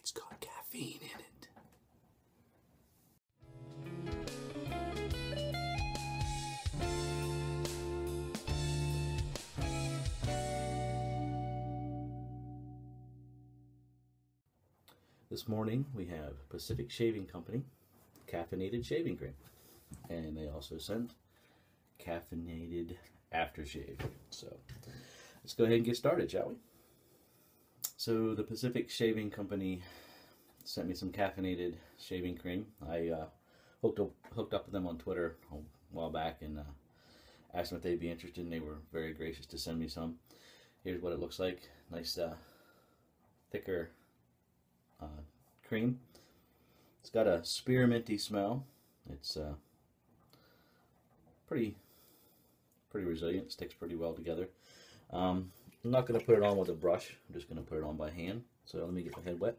It's got caffeine in it. This morning we have Pacific Shaving Company Caffeinated Shaving Cream, and they also sent Caffeinated Aftershave. So let's go ahead and get started, shall we? So the Pacific Shaving Company sent me some caffeinated shaving cream. I hooked up with them on Twitter a while back and asked them if they'd be interested, and they were very gracious to send me some. Here's what it looks like. Nice thicker cream. It's got a spearminty smell. It's pretty resilient. Sticks pretty well together. I'm not going to put it on with a brush. I'm just going to put it on by hand. So let me get my head wet.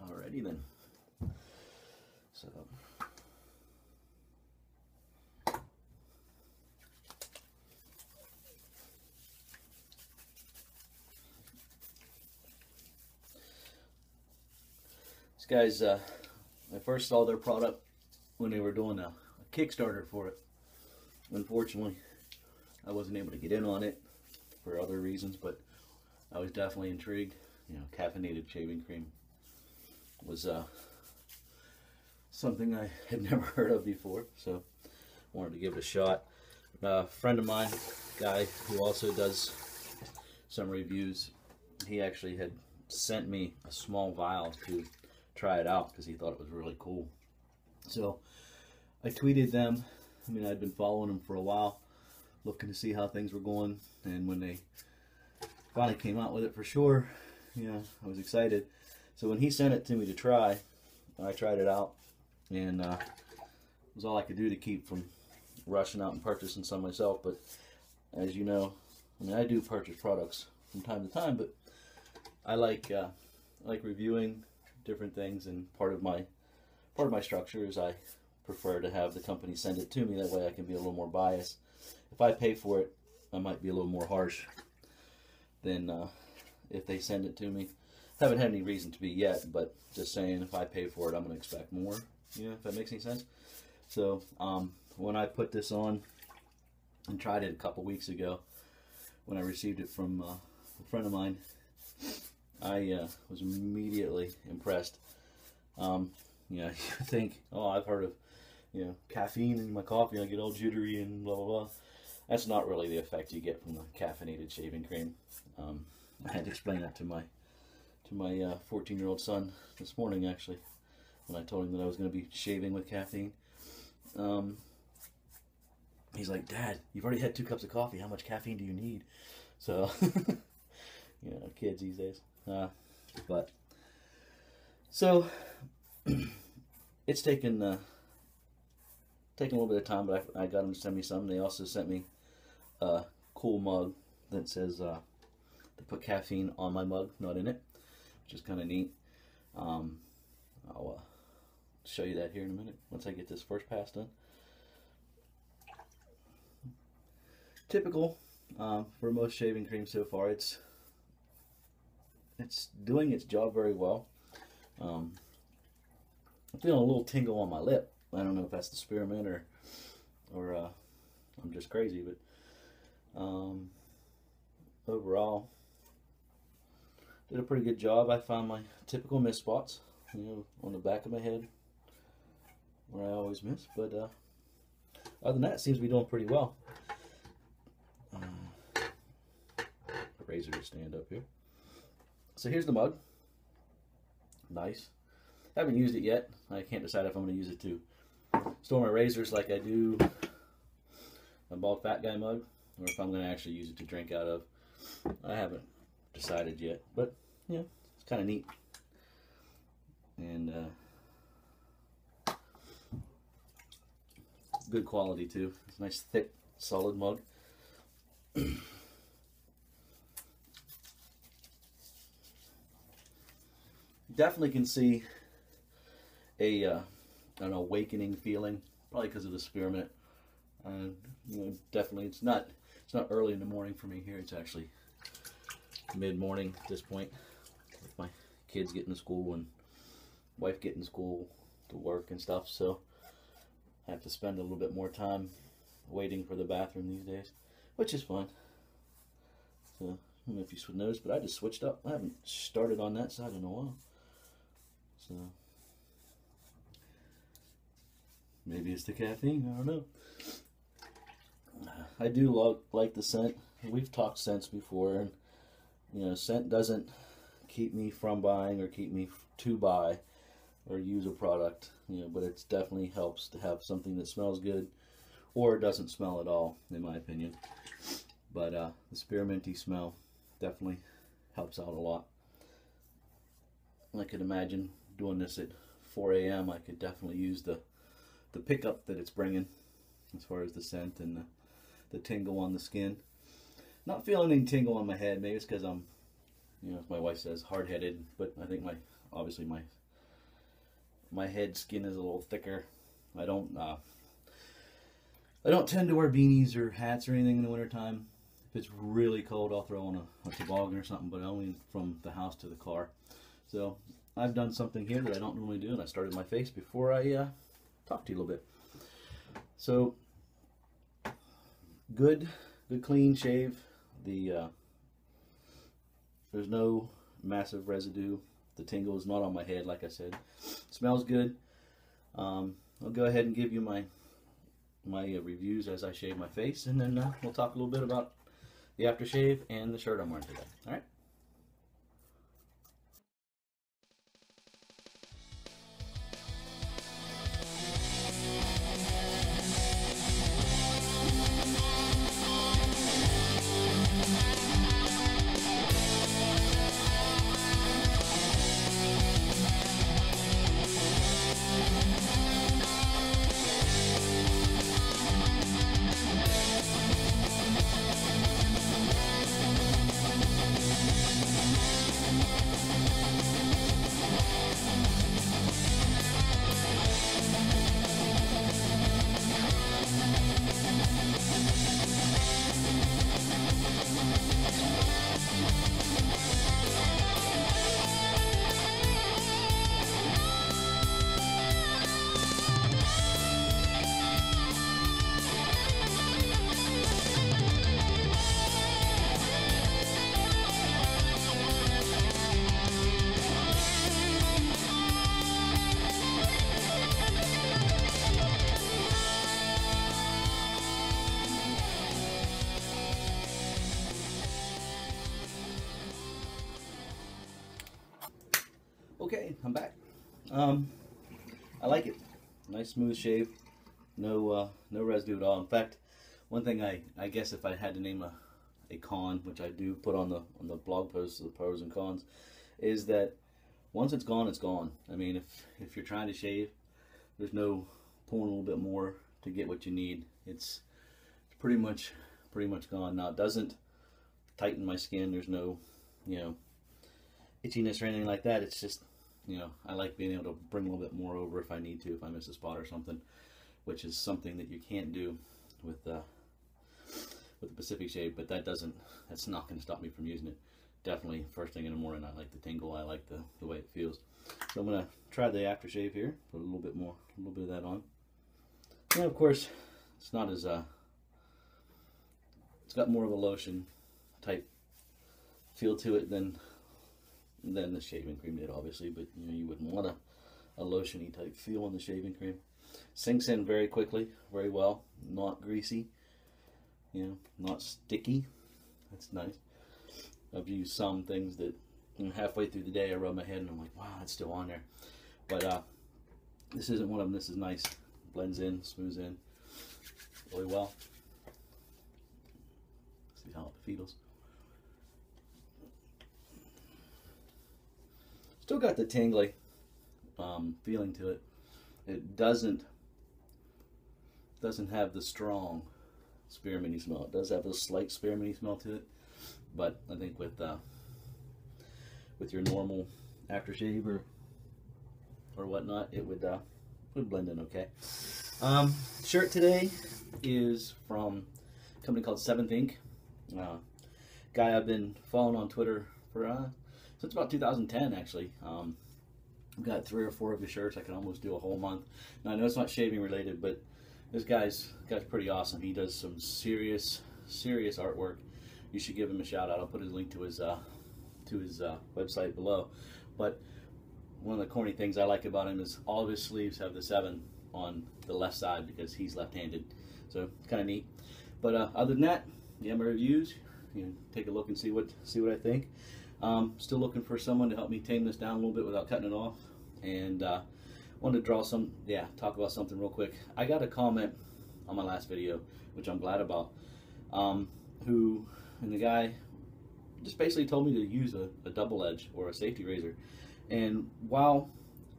Alrighty then. So these guys, I first saw their product when they were doing a Kickstarter for it. Unfortunately, I wasn't able to get in on it for other reasons, but I was definitely intrigued. You know, caffeinated shaving cream was something I had never heard of before, so wanted to give it a shot. A friend of mine, guy who also does some reviews, he actually had sent me a small vial to try it out because he thought it was really cool. So I tweeted them. I mean, I'd been following them for a while, looking to see how things were going, and when they finally came out with it for sure, yeah, I was excited. So when he sent it to me to try, I tried it out, and it was all I could do to keep from rushing out and purchasing some myself. But as you know, I mean, I do purchase products from time to time, but I like reviewing different things, and part of my structure is I prefer to have the company send it to me. That way I can be a little more biased. If I pay for it, I might be a little more harsh than if they send it to me. Haven't had any reason to be yet, but just saying, if I pay for it, I'm going to expect more. Yeah, if that makes any sense. So when I put this on and tried it a couple weeks ago, when I received it from a friend of mine, I was immediately impressed. You know, you think, oh, I've heard of, you know, caffeine in my coffee, I get all jittery and blah blah blah. That's not really the effect you get from the caffeinated shaving cream. I had to explain that to my 14-year-old son this morning, actually, when I told him that I was going to be shaving with caffeine. He's like, "Dad, you've already had 2 cups of coffee. How much caffeine do you need?" So, you know, kids these days. But so it's taken a little bit of time, but I got them to send me some. They also sent me a cool mug that says to put caffeine on my mug, not in it, which is kind of neat. I'll show you that here in a minute once I get this first pass done. Typical for most shaving creams so far. It's doing its job very well. I'm feeling a little tingle on my lip. I don't know if that's the spearmint or I'm just crazy, but overall did a pretty good job. I found my typical miss spots, you know, on the back of my head where I always miss, but other than that, it seems to be doing pretty well. The razor to stand up here. So here's the mug. Nice. I haven't used it yet. I can't decide if I'm going to use it to store my razors like I do a bald fat guy mug, or if I'm going to actually use it to drink out of. I haven't decided yet, but yeah, it's kind of neat. And good quality too. It's a nice thick solid mug. Definitely can see an awakening feeling, probably because of the spearmint. You know, definitely it's not early in the morning for me here. It's actually mid-morning at this point, with my kids getting to school and wife getting to school to work and stuff. So I have to spend a little bit more time waiting for the bathroom these days, which is fun. So I don't know if you noticed, but I just switched up. I haven't started on that side in a while. So maybe it's the caffeine, I don't know. I do like the scent. We've talked scents before, and you know, scent doesn't keep me from buying or keep me to buy or use a product, you know, but it definitely helps to have something that smells good or doesn't smell at all, in my opinion. But the spearminty smell definitely helps out a lot. I could imagine doing this at 4 a.m. I could definitely use the pickup that it's bringing as far as the scent and the tingle on the skin. Not feeling any tingle on my head. Maybe it's because I'm, you know, as my wife says, hard-headed. But I think obviously my head skin is a little thicker. I don't tend to wear beanies or hats or anything in the wintertime. If it's really cold, I'll throw on a toboggan or something, but only from the house to the car. So I've done something here that I don't normally do, and I started my face before I talked to you a little bit. So good clean shave. There's no massive residue. The tingle is not on my head, like I said. Smells good. I'll go ahead and give you my reviews as I shave my face, and then we'll talk a little bit about the aftershave and the shirt I'm wearing today. All right. Okay, I'm back. I like it. Nice smooth shave. No residue at all. In fact, one thing I guess if I had to name a con, which I do put on the blog posts, the pros and cons, is that once it's gone, it's gone. I mean, if you're trying to shave, there's no pulling a little bit more to get what you need. It's pretty much gone. Now, it doesn't tighten my skin. There's no, you know, itchiness or anything like that. It's just, you know, I like being able to bring a little bit more over if I need to, if I miss a spot or something, which is something that you can't do with the Pacific shave. But that's not going to stop me from using it. Definitely first thing in the morning, I like the tingle. I like the way it feels. So I'm going to try the aftershave here. Put a little bit of that on. And of course, it's not as it's got more of a lotion type feel to it than the shaving cream did, obviously, but you know, you wouldn't want a lotiony type feel on the shaving cream. Sinks in very quickly, very well, not greasy, you know, not sticky. That's nice. I've used some things that, you know, halfway through the day I rub my head and I'm like, wow, it's still on there. But this isn't one of them. This is nice. Blends in, smooths in really well. See how it feels. Still got the tingly feeling to it. It doesn't have the strong spearminty smell. It does have a slight spearminty smell to it, but I think with your normal aftershave or whatnot, it would blend in okay. Shirt today is from a company called Seventh Ink. Guy I've been following on Twitter for since about 2010 actually. I've got 3 or 4 of his shirts. I can almost do a whole month. Now I know it's not shaving related, but this guy's pretty awesome. He does some serious artwork. You should give him a shout out. I'll put his link to his website below. But one of the corny things I like about him is all of his sleeves have the 7 on the left side because he's left-handed. So it's kind of neat. But other than that, yeah, my reviews. You know, take a look and see what I think. Still looking for someone to help me tame this down a little bit without cutting it off. And wanted to talk about something real quick. I got a comment on my last video, which I'm glad about. And the guy just basically told me to use a double edge or a safety razor. And while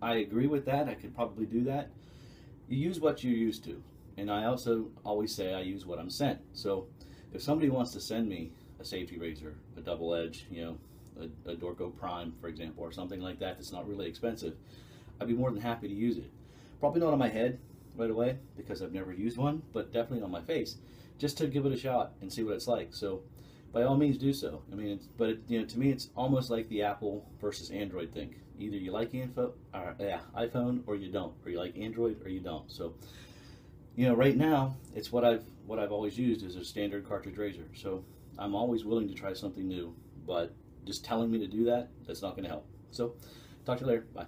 I agree with that, I could probably do that. You use what you're used to. And I also always say I use what I'm sent. So if somebody wants to send me a safety razor, a double edge, you know, a Dorco Prime, for example, or something like that that's not really expensive, I'd be more than happy to use it. Probably not on my head right away because I've never used one, but definitely on my face, just to give it a shot and see what it's like. So by all means do so. I mean, you know, to me it's almost like the Apple versus Android thing. Either you like iPhone or you don't, or you like Android or you don't. So, you know, right now it's what I've always used is a standard cartridge razor. So I'm always willing to try something new, but just telling me to do that's not going to help. So talk to you later. Bye.